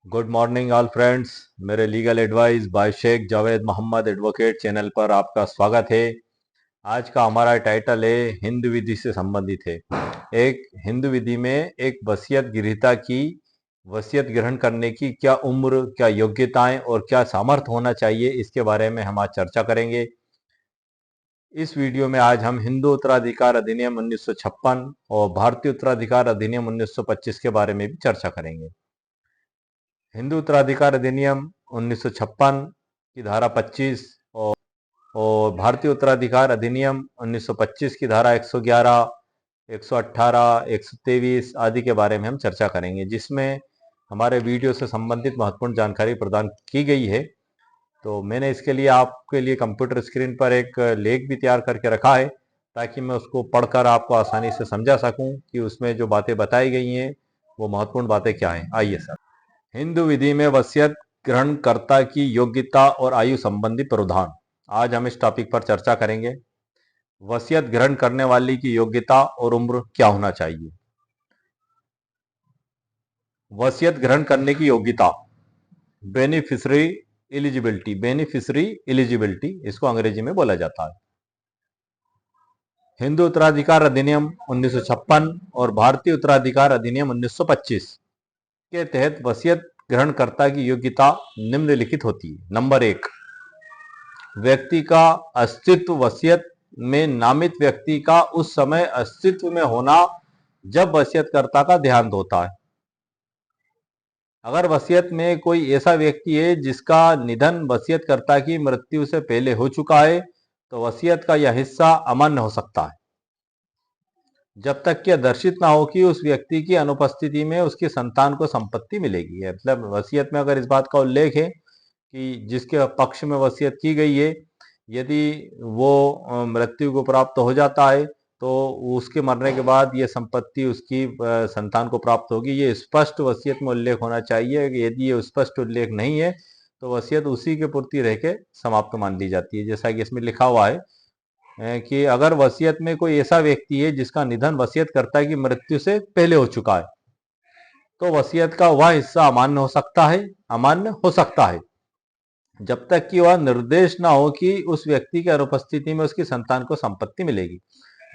Good morning all friends. मेरे legal advice by Sheikh Javed Mohammad advocate channel पर आपका स्वागत है। आज का हमारा टाइटल है हिंदू विधि से संबंधित है। एक हिंदू विधि में एक वसीयत गृहीता की वसीयत ग्रहण करने की क्या उम्र, क्या योग्यताएं और क्या सामर्थ्य होना चाहिए, इसके बारे में हम आज चर्चा करेंगे। इस वीडियो में आज हम हिंदू उत्तराधिकार अधिनियम 1956 और भारतीय उत्तराधिकार अधिनियम 1925 के बारे में भी चर्चा करेंगे। हिंदू उत्तराधिकार अधिनियम 1956 की धारा 25 और भारतीय उत्तराधिकार अधिनियम 1925 की धारा 111, 118, 123 आदि के बारे में हम चर्चा करेंगे, जिसमें हमारे वीडियो से संबंधित महत्वपूर्ण जानकारी प्रदान की गई है। तो मैंने इसके लिए आपके लिए कंप्यूटर स्क्रीन पर एक लेख भी तैयार करके रखा है, ताकि मैं उसको पढ़कर आपको आसानी से समझा सकूं कि उसमें जो बातें बताई गई हैं वो महत्वपूर्ण बातें क्या हैं। आइए सर। हिंदू विधि में वसीयत ग्रहणकर्ता की योग्यता और आयु संबंधी प्रावधान, आज हम इस टॉपिक पर चर्चा करेंगे। वसीयत ग्रहण करने वाले की योग्यता और उम्र क्या होना चाहिए। वसीयत ग्रहण करने की योग्यता, बेनिफिशरी एलिजिबिलिटी, बेनिफिशरी एलिजिबिलिटी इसको अंग्रेजी में बोला जाता है। हिंदू उत्तराधिकार अधिनियम 1956 और भारतीय उत्तराधिकार अधिनियम 1925 के तहत वसीयत ग्रहणकर्ता की योग्यता निम्नलिखित होती है। नंबर 1, व्यक्ति का अस्तित्व। वसीयत में नामित व्यक्ति का उस समय अस्तित्व में होना जब वसीयतकर्ता का देहांत होता है। अगर वसीयत में कोई ऐसा व्यक्ति है जिसका निधन वसीयतकर्ता की मृत्यु से पहले हो चुका है, तो वसीयत का यह हिस्सा अमान्य हो सकता है जब तक कि दर्शित ना हो कि उस व्यक्ति की अनुपस्थिति में उसकी संतान को संपत्ति मिलेगी। मतलब वसीयत में अगर इस बात का उल्लेख है कि जिसके पक्ष में वसीयत की गई है, यदि वो मृत्यु को प्राप्त हो जाता है तो उसके मरने के बाद ये संपत्ति उसकी संतान को प्राप्त होगी। ये स्पष्ट वसीयत में उल्लेख होना चाहिए। यदि ये स्पष्ट उल्लेख नहीं है तो वसीयत उसी के पूर्ति रह के समाप्त मान ली जाती है। जैसा कि इसमें लिखा हुआ है कि अगर वसीयत में कोई ऐसा व्यक्ति है जिसका निधन वसीयतकर्ता की मृत्यु से पहले हो चुका है, तो वसीयत का वह हिस्सा अमान्य हो सकता है जब तक कि वह निर्देश ना हो कि उस व्यक्ति की अनुपस्थिति में उसकी संतान को संपत्ति मिलेगी।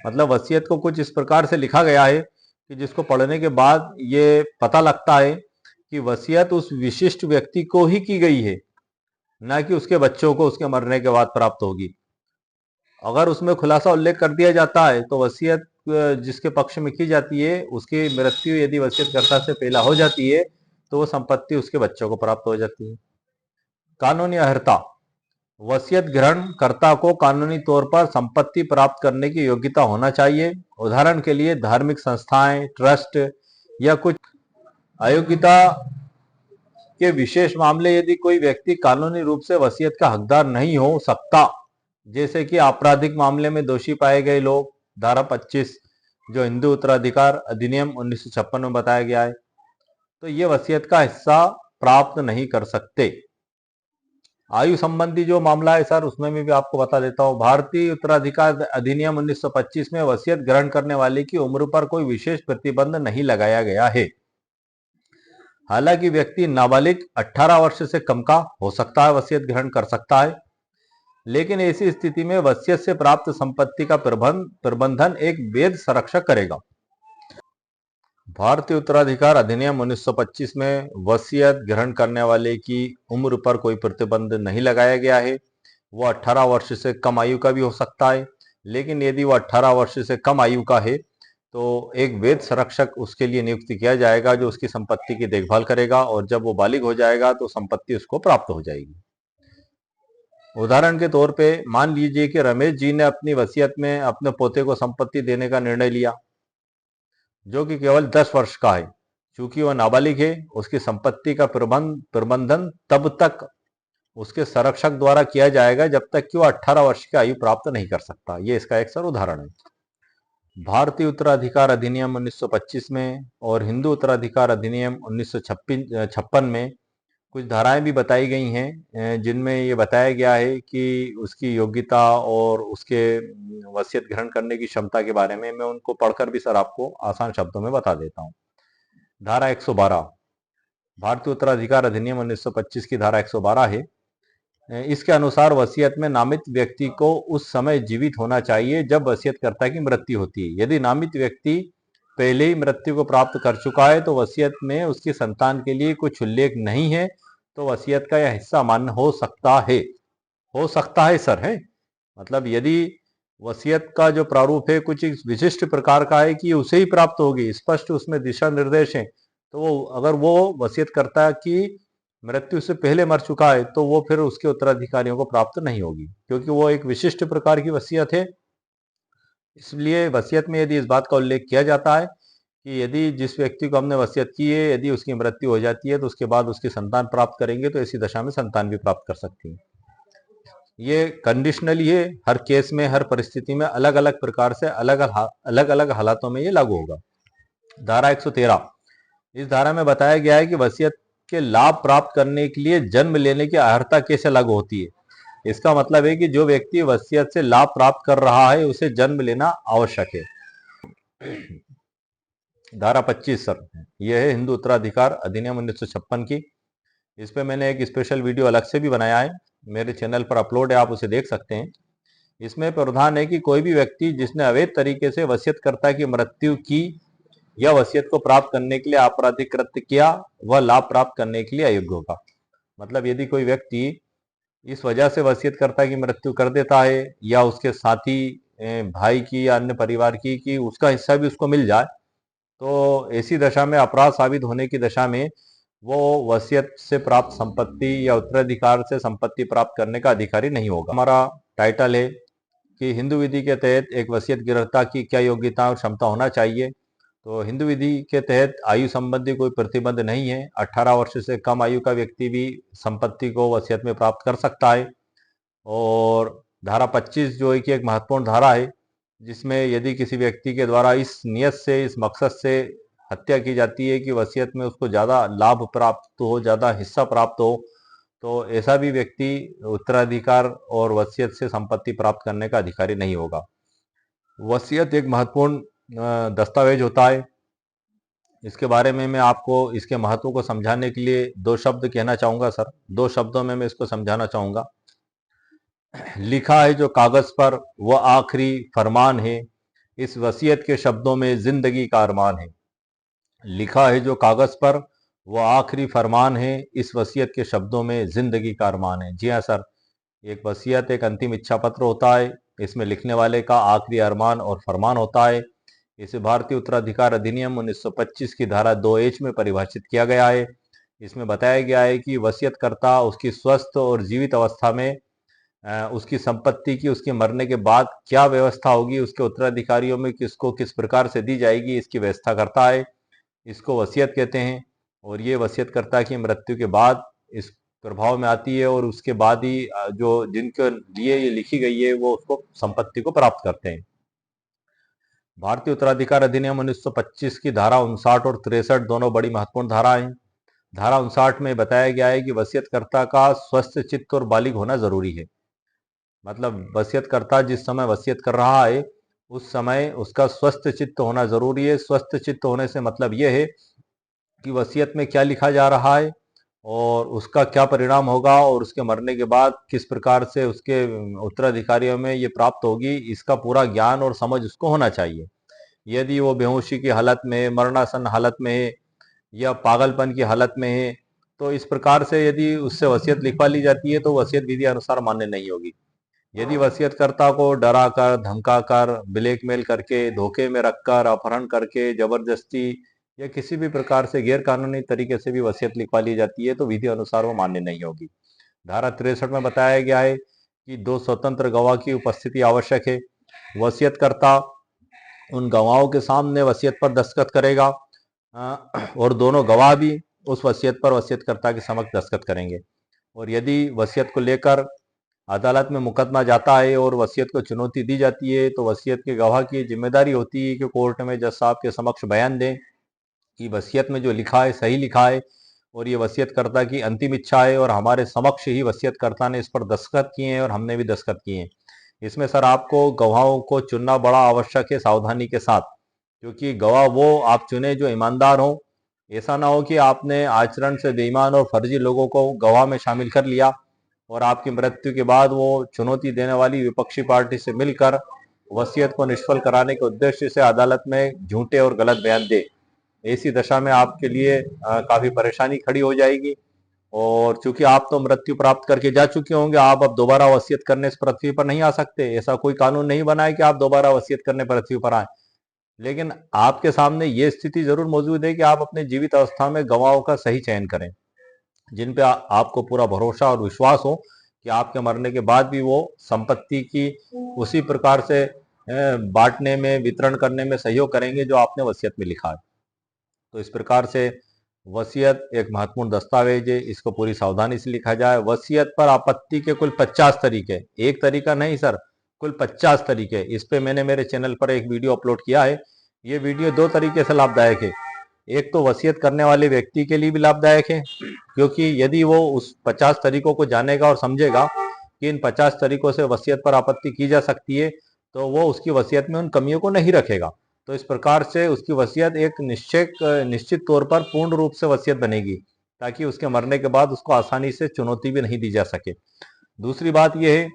मतलब वसीयत को कुछ इस प्रकार से लिखा गया है कि जिसको पढ़ने के बाद ये पता लगता है कि वसीयत उस विशिष्ट व्यक्ति को ही की गई है, ना कि उसके बच्चों को उसके मरने के बाद प्राप्त होगी। अगर उसमें खुलासा उल्लेख कर दिया जाता है तो वसीयत जिसके पक्ष में की जाती है, उसकी मृत्यु यदि वसीयतकर्ता से पहला हो जाती है तो वो संपत्ति उसके बच्चों को प्राप्त हो जाती है। कानूनी अर्हता, वसीयत ग्रहणकर्ता को कानूनी तौर पर संपत्ति प्राप्त करने की योग्यता होना चाहिए। उदाहरण के लिए धार्मिक संस्थाएं, ट्रस्ट या कुछ अयोग्यता के विशेष मामले, यदि कोई व्यक्ति कानूनी रूप से वसीयत का हकदार नहीं हो सकता, जैसे कि आपराधिक मामले में दोषी पाए गए लोग, धारा 25 जो हिंदू उत्तराधिकार अधिनियम 1956 में बताया गया है, तो ये वसीयत का हिस्सा प्राप्त नहीं कर सकते। आयु संबंधी जो मामला है सर, उसमें भी आपको बता देता हूं। भारतीय उत्तराधिकार अधिनियम 1925 में वसीयत ग्रहण करने वाले की उम्र पर कोई विशेष प्रतिबंध नहीं लगाया गया है। हालांकि व्यक्ति नाबालिग 18 वर्ष से कम का हो सकता है, वसीयत ग्रहण कर सकता है, लेकिन ऐसी स्थिति में वसीयत से प्राप्त संपत्ति का प्रबंधन एक वैध संरक्षक करेगा। भारतीय उत्तराधिकार अधिनियम 1925 में वसीयत ग्रहण करने वाले की उम्र पर कोई प्रतिबंध नहीं लगाया गया है। वो 18 वर्ष से कम आयु का भी हो सकता है, लेकिन यदि वो 18 वर्ष से कम आयु का है तो एक वैध संरक्षक उसके लिए नियुक्त किया जाएगा जो उसकी संपत्ति की देखभाल करेगा, और जब वो बालिग हो जाएगा तो संपत्ति उसको प्राप्त हो जाएगी। उदाहरण के तौर पे मान लीजिए कि रमेश जी ने अपनी वसीयत में अपने पोते को संपत्ति देने का निर्णय लिया, जो कि केवल 10 वर्ष का है। चूंकि वह नाबालिग है, उसकी संपत्ति का प्रबंधन तब तक उसके संरक्षक द्वारा किया जाएगा जब तक कि वह 18 वर्ष की आयु प्राप्त नहीं कर सकता। ये इसका एक सर उदाहरण है। भारतीय उत्तराधिकार अधिनियम 1925 में और हिंदू उत्तराधिकार अधिनियम 1956 में कुछ धाराएं भी बताई गई हैं, जिनमें ये बताया गया है कि उसकी योग्यता और उसके वसीयत ग्रहण करने की क्षमता के बारे में। मैं उनको पढ़कर भी सर आपको आसान शब्दों में बता देता हूं। धारा 112, भारतीय उत्तराधिकार अधिनियम 1925 की धारा 112 है। इसके अनुसार वसीयत में नामित व्यक्ति को उस समय जीवित होना चाहिए जब वसीयतकर्ता की मृत्यु होती है। यदि नामित व्यक्ति पहले ही मृत्यु को प्राप्त कर चुका है तो वसीयत में उसकी संतान के लिए कुछ उल्लेख नहीं है तो वसीयत का यह हिस्सा मान्य हो सकता है। हो सकता है सर, है मतलब यदि वसीयत का जो प्रारूप है कुछ इस विशिष्ट प्रकार का है कि उसे ही प्राप्त होगी, स्पष्ट उसमें दिशा निर्देश है, तो वो अगर वो वसीयतकर्ता की मृत्यु से पहले मर चुका है तो वो फिर उसके उत्तराधिकारियों को प्राप्त नहीं होगी, क्योंकि वो एक विशिष्ट प्रकार की वसीयत है। इसलिए वसीयत में यदि इस बात का उल्लेख किया जाता है कि यदि जिस व्यक्ति को हमने वसीयत की है यदि उसकी मृत्यु हो जाती है तो उसके बाद उसकी संतान प्राप्त करेंगे, तो ऐसी दशा में संतान भी प्राप्त कर सकती है। ये कंडीशनली है, हर केस में हर परिस्थिति में अलग अलग प्रकार से अलग अलग हालातों में ये लागू होगा। धारा 113, इस धारा में बताया गया है कि वसीयत के लाभ प्राप्त करने के लिए जन्म लेने की अर्हता कैसे लागू होती है। इसका मतलब है कि जो व्यक्ति वसीयत से लाभ प्राप्त कर रहा है उसे जन्म लेना आवश्यक है। धारा 25 सर, यह है हिंदू उत्तराधिकार अधिनियम 1956 की। इस पे मैंने एक स्पेशल वीडियो अलग से भी बनाया है, मेरे चैनल पर अपलोड है, आप उसे देख सकते हैं। इसमें प्रावधान है कि कोई भी व्यक्ति जिसने अवैध तरीके से वसीयतकर्ता की मृत्यु की या वसीयत को प्राप्त करने के लिए आपराधिक कृत्य किया वह लाभ प्राप्त करने के लिए अयोग्य होगा। मतलब यदि कोई व्यक्ति इस वजह से वसीयतकर्ता की मृत्यु कर देता है या उसके साथी भाई की या अन्य परिवार की कि उसका हिस्सा भी उसको मिल जाए, तो ऐसी दशा में अपराध साबित होने की दशा में वो वसीयत से प्राप्त संपत्ति या उत्तराधिकार से संपत्ति प्राप्त करने का अधिकारी नहीं होगा। हमारा टाइटल है कि हिंदू विधि के तहत एक वसीयतकर्ता की क्या योग्यता और क्षमता होना चाहिए। तो हिंदू विधि के तहत आयु संबंधी कोई प्रतिबंध नहीं है, 18 वर्ष से कम आयु का व्यक्ति भी संपत्ति को वसीयत में प्राप्त कर सकता है। और धारा 25 जो है कि एक महत्वपूर्ण धारा है, जिसमें यदि किसी व्यक्ति के द्वारा इस नियत से इस मकसद से हत्या की जाती है कि वसीयत में उसको ज़्यादा लाभ प्राप्त हो, ज़्यादा हिस्सा प्राप्त हो, तो ऐसा भी व्यक्ति उत्तराधिकार और वसीयत से संपत्ति प्राप्त करने का अधिकारी नहीं होगा। वसीयत एक महत्वपूर्ण दस्तावेज होता है। इसके बारे में मैं आपको इसके महत्व को समझाने के लिए दो शब्द कहना चाहूँगा सर, दो शब्दों में मैं इसको समझाना चाहूँगा। लिखा है जो कागज पर वह आखिरी फरमान है, इस वसीयत के शब्दों में जिंदगी का अरमान है। लिखा है जो कागज पर वह आखिरी फरमान है, इस वसीयत के शब्दों में जिंदगी का अरमान है। जी हाँ सर, एक वसीयत एक अंतिम इच्छा पत्र होता है, इसमें लिखने वाले का आखिरी अरमान और फरमान होता है। इसे भारतीय उत्तराधिकार अधिनियम 1925 की धारा 2H में परिभाषित किया गया है। इसमें बताया गया है कि वसीयतकर्ता उसकी स्वस्थ और जीवित अवस्था में उसकी संपत्ति की उसके मरने के बाद क्या व्यवस्था होगी, उसके उत्तराधिकारियों में किसको किस प्रकार से दी जाएगी, इसकी व्यवस्था करता है। इसको वसीयत कहते हैं। और ये वसीयतकर्ता की मृत्यु के बाद इस प्रभाव में आती है और उसके बाद ही जो जिनके लिए ये लिखी गई है वो उसको संपत्ति को प्राप्त करते हैं। भारतीय उत्तराधिकार अधिनियम 1925 की धारा 59 और 63 दोनों बड़ी महत्वपूर्ण धारा हैं। धारा 59 में बताया गया है कि वसीयतकर्ता का स्वस्थ चित्त और बालिग होना जरूरी है। मतलब वसीयतकर्ता जिस समय वसीयत कर रहा है उस समय उसका स्वस्थ चित्त होना जरूरी है। स्वस्थ चित्त होने से मतलब यह है कि वसीयत में क्या लिखा जा रहा है और उसका क्या परिणाम होगा और उसके मरने के बाद किस प्रकार से उसके उत्तराधिकारियों में ये प्राप्त होगी, इसका पूरा ज्ञान और समझ उसको होना चाहिए। यदि वो बेहोशी की हालत में, मरणासन हालत में है या पागलपन की हालत में है, तो इस प्रकार से यदि उससे वसीयत लिखवा ली जाती है तो वसीयत विधि अनुसार मान्य नहीं होगी। यदि वसीयतकर्ता को डरा कर, धमका कर, ब्लैकमेल करके, धोखे में रखकर, अपहरण करके, जबरदस्ती या किसी भी प्रकार से गैर कानूनी तरीके से भी वसीयत लिखवा ली जाती है तो विधि अनुसार वो मान्य नहीं होगी। धारा 63 में बताया गया है कि दो स्वतंत्र गवाह की उपस्थिति आवश्यक है। वसीयतकर्ता उन गवाहों के सामने वसीयत पर दस्तखत करेगा और दोनों गवाह भी उस वसीयत पर वसीयतकर्ता के समक्ष दस्तखत करेंगे। और यदि वसीयत को लेकर अदालत में मुकदमा जाता है और वसीयत को चुनौती दी जाती है तो वसीयत के गवाह की जिम्मेदारी होती है कि कोर्ट में जज साहब के समक्ष बयान दें कि वसीयत में जो लिखा है सही लिखा है और ये वसीयतकर्ता की अंतिम इच्छा है और हमारे समक्ष ही वसीयतकर्ता ने इस पर दस्तखत किए हैं और हमने भी दस्तखत किए हैं। इसमें सर आपको गवाहों को चुनना बड़ा आवश्यक है सावधानी के साथ, क्योंकि गवाह वो आप चुने जो ईमानदार हो, ऐसा ना हो कि आपने आचरण से बेईमान और फर्जी लोगों को गवाह में शामिल कर लिया और आपकी मृत्यु के बाद वो चुनौती देने वाली विपक्षी पार्टी से मिलकर वसीयत को निष्फल कराने के उद्देश्य से अदालत में झूठे और गलत बयान दे। ऐसी दशा में आपके लिए काफी परेशानी खड़ी हो जाएगी। और चूंकि आप तो मृत्यु प्राप्त करके जा चुके होंगे, आप अब दोबारा वसीयत करने इस पृथ्वी पर नहीं आ सकते। ऐसा कोई कानून नहीं बना है कि आप दोबारा वसीयत करने पृथ्वी पर आए। लेकिन आपके सामने ये स्थिति जरूर मौजूद है कि आप अपने जीवित अवस्था में गवाहों का सही चयन करें, जिन पे आपको पूरा भरोसा और विश्वास हो कि आपके मरने के बाद भी वो संपत्ति की उसी प्रकार से बांटने में, वितरण करने में सहयोग करेंगे जो आपने वसीयत में लिखा है। तो इस प्रकार से वसीयत एक महत्वपूर्ण दस्तावेज है, इसको पूरी सावधानी से लिखा जाए। वसीयत पर आपत्ति के कुल 50 तरीके, एक तरीका नहीं सर, कुल 50 तरीके। इस पे मैंने मेरे चैनल पर एक वीडियो अपलोड किया है। ये वीडियो दो तरीके से लाभदायक है। एक तो वसीयत करने वाले व्यक्ति के लिए भी लाभदायक है, क्योंकि यदि वो उस 50 तरीकों को जानेगा और समझेगा कि इन 50 तरीकों से वसीयत पर आपत्ति की जा सकती है, तो वो उसकी वसीयत में उन कमियों को नहीं रखेगा। तो इस प्रकार से उसकी वसीयत एक निश्चित तौर पर पूर्ण रूप से वसीयत बनेगी, ताकि उसके मरने के बाद उसको आसानी से चुनौती भी नहीं दी जा सके। दूसरी बात यह है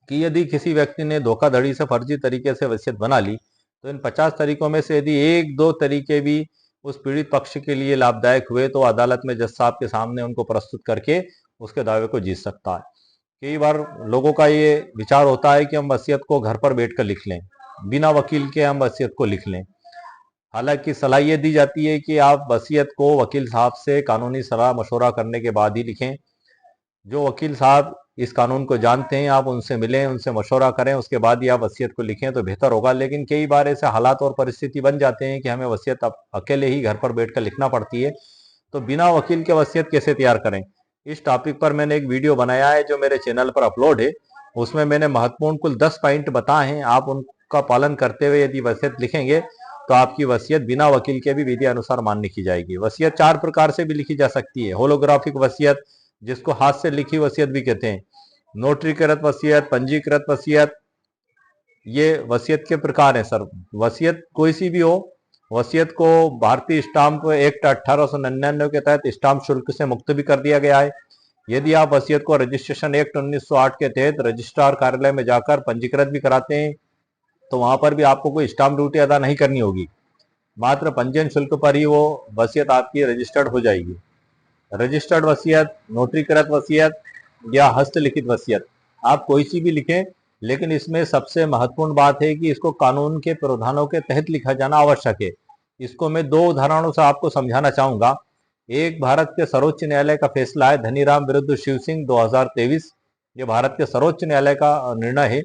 कि यदि किसी व्यक्ति ने धोखाधड़ी से, फर्जी तरीके से वसीयत बना ली, तो इन 50 तरीकों में से यदि एक दो तरीके भी उस पीड़ित पक्ष के लिए लाभदायक हुए, तो अदालत में जज साहब के सामने उनको प्रस्तुत करके उसके दावे को जीत सकता है। कई बार लोगों का ये विचार होता है कि हम वसीयत को घर पर बैठकर लिख लें, बिना वकील के हम वसीयत को लिख लें। हालांकि सलाह ये दी जाती है कि आप वसीयत को वकील साहब से कानूनी सलाह मशवरा करने के बाद ही लिखें। जो वकील साहब इस कानून को जानते हैं, आप उनसे मिलें, उनसे मशवरा करें, उसके बाद ही आप वसीयत को लिखें तो बेहतर होगा। लेकिन कई बार ऐसे हालात और परिस्थिति बन जाते हैं कि हमें वसीयत अकेले ही घर पर बैठकर लिखना पड़ती है। तो बिना वकील के वसीयत कैसे तैयार करें, इस टॉपिक पर मैंने एक वीडियो बनाया है जो मेरे चैनल पर अपलोड है। उसमें मैंने महत्वपूर्ण कुल 10 पॉइंट बताए हैं। आप उनका पालन करते हुए यदि वसीयत लिखेंगे तो आपकी वसीयत बिना वकील के भी विधि अनुसार मान्य की जाएगी। वसीयत 4 प्रकार से भी लिखी जा सकती है। होलोग्राफिक वसीयत, जिसको हाथ से लिखी वसीयत भी कहते हैं, नोटरीकृत वसीयत, पंजीकृत वसीयत, ये वसीयत के प्रकार हैं सर। वसीयत कोई सी भी हो, वसीयत को भारतीय स्टाम्प एक्ट 1899 के तहत स्टाम्प शुल्क से मुक्त भी कर दिया गया है। यदि आप वसीयत को रजिस्ट्रेशन एक्ट 1908 के तहत रजिस्ट्रार कार्यालय में जाकर पंजीकृत भी कराते हैं, तो वहां पर भी आपको कोई स्टाम्प ड्यूटी अदा नहीं करनी होगी। मात्र पंजीयन शुल्क पर ही वो वसीयत आपकी रजिस्टर्ड हो जाएगी। रजिस्टर्ड वसीयत, नोटरीकृत वसीयत या हस्तलिखित वसीयत, आप कोई सी भी लिखें, लेकिन इसमें सबसे महत्वपूर्ण बात है कि इसको कानून के प्रावधानों के तहत लिखा जाना आवश्यक है। इसको मैं दो उदाहरणों से आपको समझाना चाहूंगा। एक भारत के सर्वोच्च न्यायालय का फैसला है धनीराम विरुद्ध शिव सिंह 2023। ये भारत के सर्वोच्च न्यायालय का निर्णय है,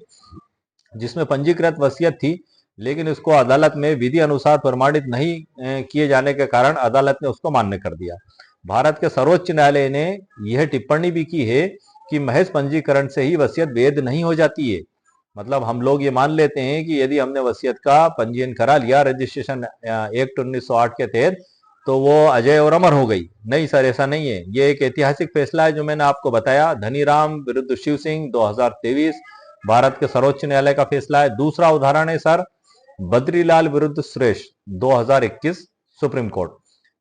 जिसमें पंजीकृत वसीयत थी, लेकिन उसको अदालत में विधि अनुसार प्रमाणित नहीं किए जाने के कारण अदालत ने उसको मान्य कर दिया। भारत के सर्वोच्च न्यायालय ने यह टिप्पणी भी की है कि महज पंजीकरण से ही वसीयत वैध नहीं हो जाती है। मतलब हम लोग ये मान लेते हैं कि यदि हमने वसीयत का पंजीयन करा लिया रजिस्ट्रेशन एक्ट 1908 के तहत, तो वो अजय और अमर हो गई। नहीं सर, ऐसा नहीं है। ये एक ऐतिहासिक फैसला है जो मैंने आपको बताया, धनीराम विरुद्ध शिव सिंह 2023, भारत के सर्वोच्च न्यायालय का फैसला है। दूसरा उदाहरण है सर बद्रीलाल विरुद्ध सुरेश 2021, सुप्रीम कोर्ट।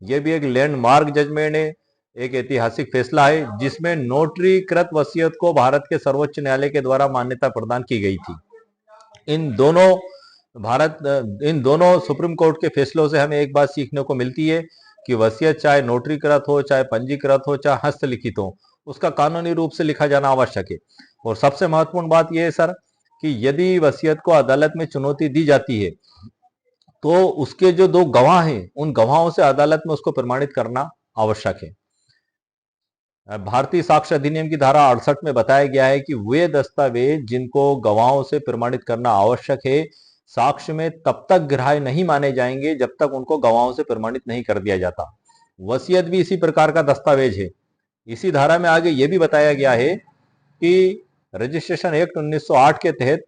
यह भी एक लैंडमार्क जजमेंट है, एक ऐतिहासिक फैसला है, जिसमें नोटरीकृत वसीयत को भारत के सर्वोच्च न्यायालय के द्वारा मान्यता प्रदान की गई थी। इन दोनों सुप्रीम कोर्ट के फैसलों से हमें एक बात सीखने को मिलती है कि वसीयत चाहे नोटरीकृत हो, चाहे पंजीकृत हो, चाहे हस्तलिखित हो, उसका कानूनी रूप से लिखा जाना आवश्यक है। और सबसे महत्वपूर्ण बात यह है सर कि यदि वसीयत को अदालत में चुनौती दी जाती है, तो उसके जो दो गवाह हैं, उन गवाहों से अदालत में उसको प्रमाणित करना आवश्यक है। भारतीय साक्ष्य अधिनियम की धारा 68 में बताया गया है कि वे दस्तावेज जिनको गवाहों से प्रमाणित करना आवश्यक है, साक्ष्य में तब तक ग्राह्य नहीं माने जाएंगे जब तक उनको गवाहों से प्रमाणित नहीं कर दिया जाता। वसीयत भी इसी प्रकार का दस्तावेज है। इसी धारा में आगे यह भी बताया गया है कि रजिस्ट्रेशन एक्ट 1908 के तहत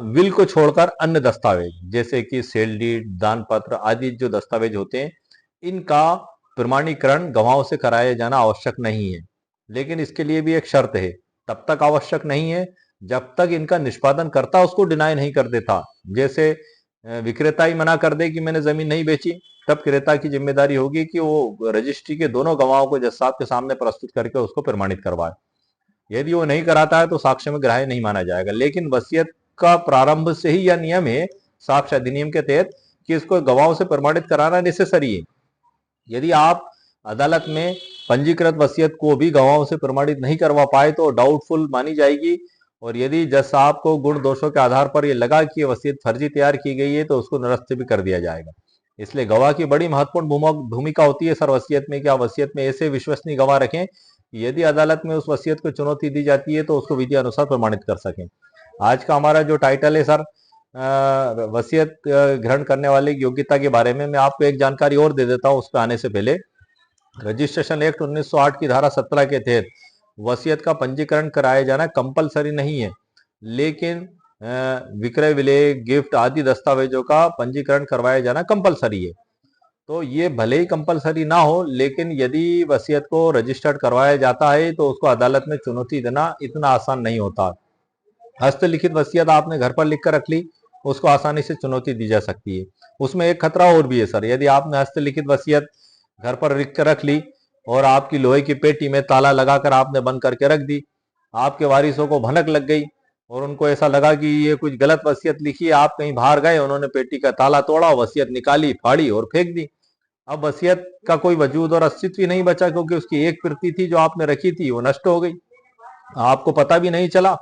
विल को छोड़कर अन्य दस्तावेज जैसे कि सेल डीड, दान पत्र आदि जो दस्तावेज होते हैं, इनका प्रमाणीकरण गवाहों से कराया जाना आवश्यक नहीं है। लेकिन इसके लिए भी एक शर्त है, तब तक आवश्यक नहीं है जब तक इनका निष्पादन करता उसको डिनाई नहीं कर देता। जैसे विक्रेता ही मना कर दे कि मैंने जमीन नहीं बेची, तब क्रेता की जिम्मेदारी होगी कि वो रजिस्ट्री के दोनों गवाहों को जज साहब के सामने प्रस्तुत करके उसको प्रमाणित करवाए। यदि वो नहीं कराता है तो साक्ष्य में ग्राह्य नहीं माना जाएगा। लेकिन वसीयत का प्रारंभ से ही यह नियम है साक्ष्य अधिनियम के तहत कि इसको गवाहों से प्रमाणित कराना नेसेसरी है। यदि आप अदालत में पंजीकृत वसीयत को भी गवाहों से प्रमाणित नहीं करवा पाए तो डाउटफुल मानी जाएगी, और यदि जज साहब को गुण दोषों के आधार पर यह लगा कि वसीयत फर्जी तैयार की गई है तो उसको निरस्त भी कर दिया जाएगा। इसलिए गवाह की बड़ी महत्वपूर्ण भूमिका होती है सर वसीयत में, कि आप वसीयत में ऐसे विश्वसनीय गवाह रखें कि यदि अदालत में उस वसीयत को चुनौती दी जाती है तो उसको विधि अनुसार प्रमाणित कर सकें। आज का हमारा जो टाइटल है सर वसीयत ग्रहण करने वाले की योग्यता के बारे में, मैं आपको एक जानकारी और दे देता हूं उस पर आने से पहले। रजिस्ट्रेशन एक्ट 1908 की धारा 17 के तहत वसीयत का पंजीकरण कराया जाना कंपलसरी नहीं है, लेकिन विक्रय विलेय गिफ्ट आदि दस्तावेजों का पंजीकरण करवाया जाना कंपलसरी है। तो ये भले ही कंपलसरी ना हो, लेकिन यदि वसीयत को रजिस्टर्ड करवाया जाता है तो उसको अदालत में चुनौती देना इतना आसान नहीं होता। हस्तलिखित वसीयत आपने घर पर लिख कर रख ली, उसको आसानी से चुनौती दी जा सकती है। उसमें एक खतरा और भी है सर, यदि आपने हस्तलिखित वसीयत घर पर लिख कर रख ली और आपकी लोहे की पेटी में ताला लगाकर आपने बंद करके रख दी, आपके वारिसों को भनक लग गई और उनको ऐसा लगा कि ये कुछ गलत वसीयत लिखी है, आप कहीं बाहर गए, उन्होंने पेटी का ताला तोड़ा, वसीयत निकाली, फाड़ी और फेंक दी। अब वसीयत का कोई वजूद और अस्तित्व ही नहीं बचा, क्योंकि उसकी एक प्रति थी जो आपने रखी थी वो नष्ट हो गई, आपको पता भी नहीं चला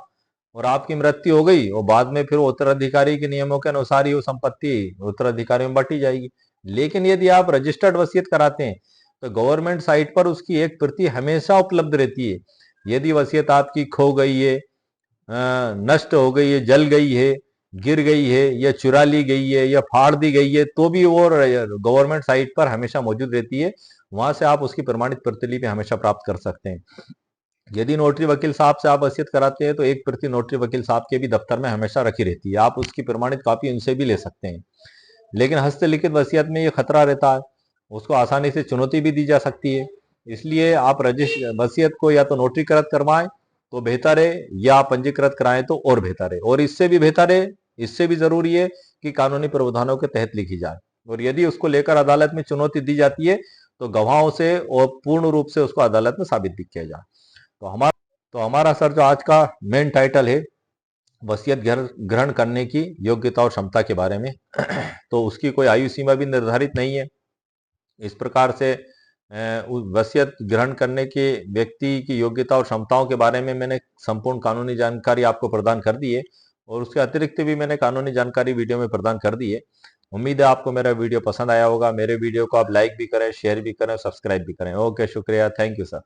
और आपकी मृत्यु हो गई, और बाद में फिर उत्तराधिकारी के नियमों के अनुसार ही वो संपत्ति उत्तराधिकारी में बांटी जाएगी। लेकिन यदि आप रजिस्टर्ड वसीयत कराते हैं तो गवर्नमेंट साइट पर उसकी एक प्रति हमेशा उपलब्ध रहती है। यदि वसीयत आपकी खो गई है, नष्ट हो गई है, जल गई है, गिर गई है, या चुरा ली गई है, या फाड़ दी गई है, तो भी वो गवर्नमेंट साइट पर हमेशा मौजूद रहती है। वहां से आप उसकी प्रमाणित प्रतिलिपि हमेशा प्राप्त कर सकते हैं। यदि नोटरी वकील साहब से आप वसीयत कराते हैं तो एक प्रति नोटरी वकील साहब के भी दफ्तर में हमेशा रखी रहती है, आप उसकी प्रमाणित कॉपी उनसे भी ले सकते हैं। लेकिन हस्तलिखित वसीयत में ये खतरा रहता है, उसको आसानी से चुनौती भी दी जा सकती है। इसलिए आप वसीयत को या तो नोटरीकृत करवाएं तो बेहतर है, या पंजीकृत कराएं तो और बेहतर है, और इससे भी बेहतर है, इससे भी जरूरी है कि कानूनी प्रावधानों के तहत लिखी जाए। और यदि उसको लेकर अदालत में चुनौती दी जाती है तो गवाहों से और पूर्ण रूप से उसको अदालत में साबित भी किया जाए। तो हमारा सर जो आज का मेन टाइटल है वसीयत ग्रहण करने की योग्यता और क्षमता के बारे में तो उसकी कोई आयु सीमा भी निर्धारित नहीं है। इस प्रकार से वसीयत ग्रहण करने के व्यक्ति की योग्यता और क्षमताओं के बारे में मैंने संपूर्ण कानूनी जानकारी आपको प्रदान कर दी है, और उसके अतिरिक्त भी मैंने कानूनी जानकारी वीडियो में प्रदान कर दी है। उम्मीद है आपको मेरा वीडियो पसंद आया होगा। मेरे वीडियो को आप लाइक भी करें, शेयर भी करें, सब्सक्राइब भी करें। ओके, शुक्रिया, थैंक यू सर।